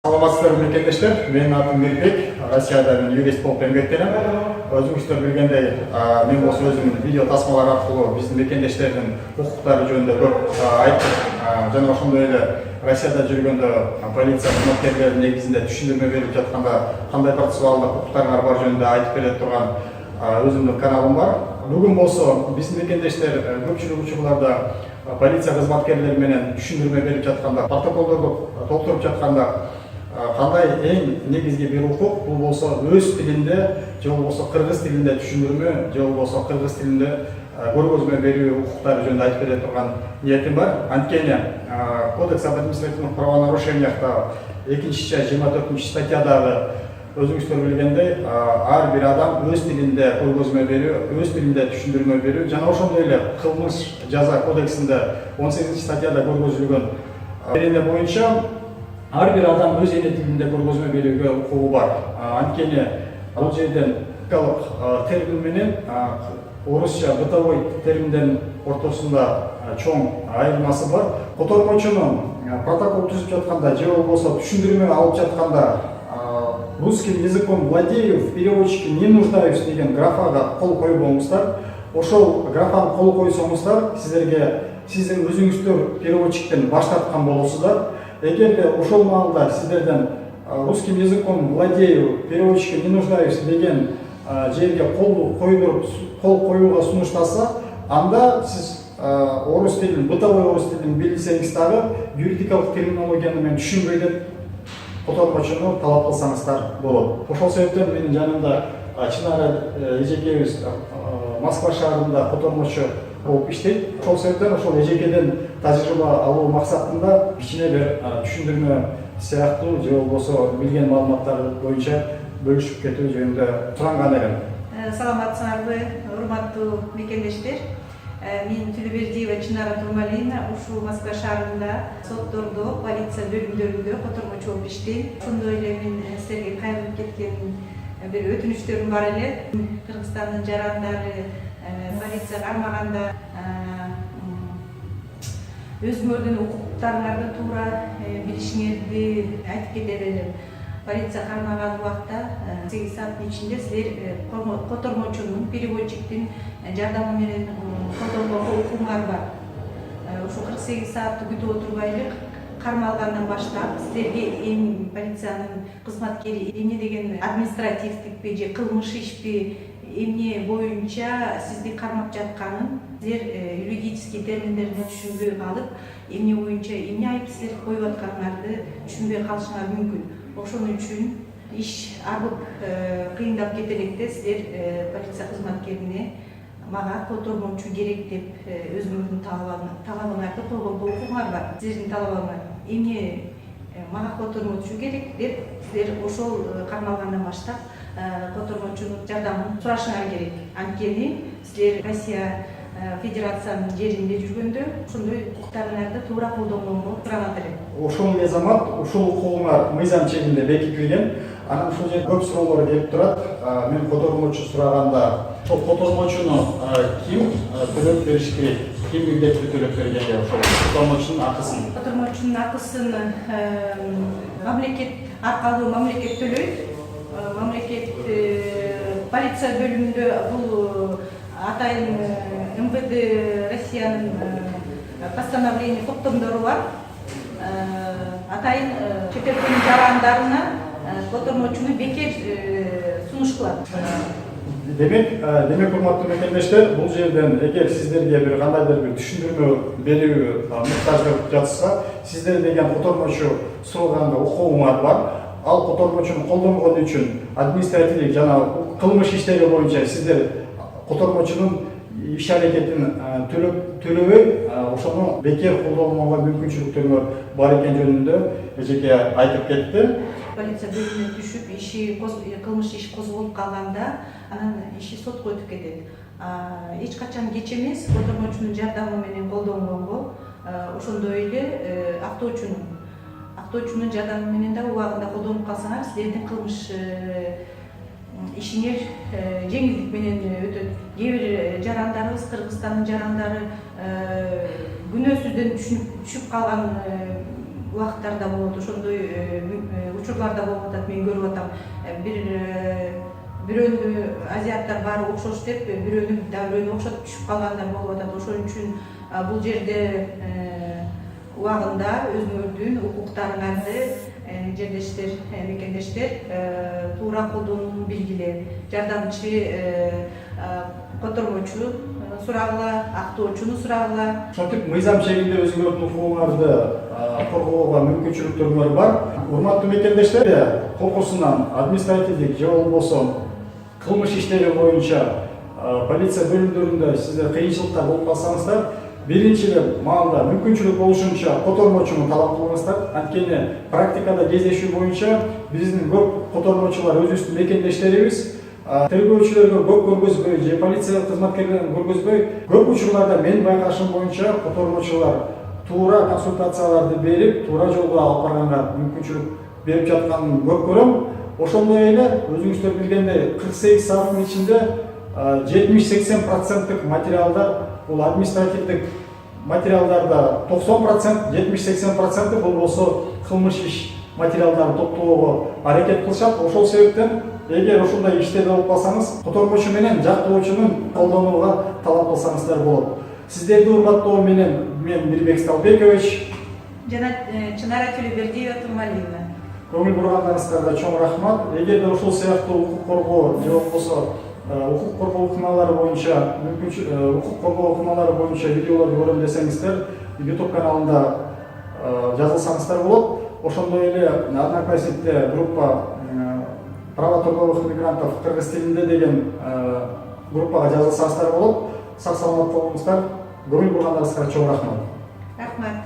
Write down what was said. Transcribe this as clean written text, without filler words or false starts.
Саламатсыздарбы мекендештер, менин атым Мирбек, Россияда мен юрист болуп эмгектенем. Өзүңүздөр билгендей, мен болсо өзүмдүн видео тасмалар аркылуу биздин мекендештердин укуктары жөнүндө көп айттым. Жана ошондой эле Россияда жүргөндө полиция кызматкерлери негизинде түшүндүрмө берип жатканда кандай процессуалдык укуктарыңар бар жөнүндө айтып бере турган өзүмдүн каналым бар. Бүгүн болсо биздин мекендештер көпчүлүк учурларда полиция кызматкерлери менен түшүндүрмө берип жатканда, протоколдорду толтуруп жатканда кандай эң негизги бир укук бул болсо өз тилинде же болбосо кыргыз тилинде түшүндүрмө же болбосо кыргыз тилинде көргөзмө берүү укуктары жөнүндө айтып бере турган ниетим бар. Анткени Кодекс об административных правонарушениях 2-24 статьядагы өзүңүздөр билгендей ар бир адам өз тилинде көргөзмө берүү, өз тилинде түшүндүрмө берүү жана ошондой эле кылмыш жаза кодексинде 18 статьяда көргөзүлгөн эреже боюнча ар бир адам өз эне тилинде көргөзмө берүүгө укугу бар. Анткени бул жерден термин менен орусча бытовой терминдердин ортосунда чоң айырмасы бар. Котормочунун протокол түзүп жатканда же болбосо түшүндүрмө алып жатканда русским языком владею, в переводчике не нуждаюсь деген графага кол койбоңуздар. Ошол графаны кол койсоңуздар, сиздер өзүңүздөр переводчиктен баш тарткан болосуздар. Эгерде ошол маалда сиздерден русским языком владею, переводчике не нуждаюсь деген жерге кол коюуга сунуштаса, анда сиз орус тилин, бытовой орус тилин билсеңиз дагы юридикалык терминологияны мен түшүнбөй деп котормочуну талап кылсаңыздар болот. Ошол себептен менин жанымда Чынара эжекебиз Москва шаарында котормочу болуп иштейт. Ошол себептен ошол эжекеден тажрыйба алуу максатында кичине бир түшүндүрмө сыяктуу же болбосо билген маалыматтар боюнча бөлүшүп кетүү жөнүндө суранган элем. Саламатсыңарбы, урматтуу мекендештер. Мен Төлөбердиева Чынара Турмалина, ушул Москва шаарында соттордо, полиция бөлүмдөрүндө котормочу болуп иштейм. Ошондой эле мен силерге кайрылып кеткен бир өтүнүчтөрүм бар эле. Кыргызстандын жарандары полиция кармаганда өзүңөрдүн укуктарыңарды туура билишиңерди айтып кетет элем. Полиция кармаган убакта 8 сааттын ичинде силер котормочунун, переводчиктин жардамы менен колдонууга укугуңар бар. Ушу 48 саатты күтүп отурбайлы кармалгандан баштап силерге полициянын кызматкери эмне деген административдикпи же кылмыш ишпи эмне боюнча сизди кармап жатканын силер юридический терминдерди түшүнбөй калып, эмне боюнча эмне айып силер коюп атканыңарды түшүнбөй калышыңар мүмкүн. Ошон үчүн иш арбып кыйындап кете электе силер полиция кызматкерине мага котормочу керек деп өзүңөрдүн талабыңарды койгонго укугуңар бар. Силердин талабыңар эмне мага котормочу керек деп силер ошол кармалгандан баштап котормочунун жардамын сурашыңар керек. Анткени силер Россия Федерациянын жеринде жүргөндө ошондой укуктарыңарды туура колдонгонго сурап элем. Ошол эле замат ушул укугуңар мыйзам чегинде бекитилген. Анан ушул жерде көп суроолор келип турат. Мен котормочу сураганда ошол котормочуну ким төлөп бериш керек? Ким милдеттүү төлөп бергенге ошол котормочунун акысын? Котормочунун акысын мамлекет аркылуу мамлекет төлөйт. Мамлекет полиция бөлүмүндө бул атайын МВД Россиянын постановление токтомдору бар. Атайын чет элдин жарандарына котормочуну бекер сунуш кылат. Демек урматтуу мекендештер, бул жерден эгер сиздерге бир кандайдыр бир түшүндүрмө берүү муктаждык жатса, сиздер деген котормочу сураганга укугуңар бар. Ал котормочуну колдонгон үчүн административдик жана кылмыш иштери боюнча сиздер котормочунун иш аракетин төлөбөй, ошону бекер колдонууга мүмкүнчүлүктөрүңөр бар экен жөнүндө эжеке айтып кетти. Полиция бөлүмүнө түшүп, кылмыш иш козголуп калганда, анан иши сотко өтүп кетет. Эч качан кеч эмес котормочунун жардамы менен колдонгонго, ошондой эле автоочунун жардамы менен да убагында колдонуп калсаңар, силердин кылмыш ишиңер жеңилдик менен өтөт. Кээ бир жарандарыбыз, Кыргызстандын жарандары күнөөсүздөн түшүп калган убакыттарда болот, ошондой учурларда болуп атат. Мен көрүп атам, бирөөнү азиаттар баары окшош деп, бирөөнү окшотуп түшүп калгандар болуп атат. Ошон үчүн бул жерде убагында өзүңөрдүн укуктарыңарды жерлештер, мекендештер туура колдонууну билгиле. Жардамчы, котормочу сурагыла, актоочуну сурагыла. Ошентип мыйзам чегинде өзүңөрдүн укугуңарды коргоого мүмкүнчүлүктөрүңөр бар. Урматтуу мекендештер, кокусунан административдик же болбосо кылмыш иштери боюнча полиция бөлүмдөрүндө сизде кыйынчылыктар болуп калсаңыздар, биринчиден маалда мүмкүнчүлүк болушунча котормочуну талап кылыңыздар. Анткени практикада кездешүү боюнча биздин көп котормочулар өзүбүздүн мекендештерибиз тергөөчүлөргө көп көргөзбөй же полиция кызматкерлерин көргөзбөй, көп учурларда менин байкашым боюнча котормочулар туура консультацияларды берип, туура жолго алып барганга мүмкүнчүлүк берип жатканын көп көрөм. Ошондой эле өзүңүздөр билгендей 48 сааттын ичинде 70-80% материалдар, бул административдик материалдарда 90%, 70-80% болбосо кылмыш иш материалдарын топтоого аракет кылышат. Ошол себептен эгер ошондой иштерде болуп калсаңыз, котормочу менен жактоочунун колдонууга талап кылсаңыздар болот. Сиздерди урматтоо менен мен Мирбек Сталбекович жана Чынара Төлөбердиева Турмалиева. Көңүл бургандарыңыздарга чоң рахмат. Эгерде ошол сыяктуу укук коргоо же болбосо укук коргоо ыкмалары боюнча укук коргоо ыкмалары боюнча видеолорду көрөм десеңиздер, YouTube каналында жазылсаңыздар болот. Ошондой эле Одноклассникте группа права трудовых мигрантов кыргыз тилинде деген группага жазылсаңыздар болот. Сак саламат болуңуздар. Көңүл бургандарыңызга чоң рахмат. Рахмат.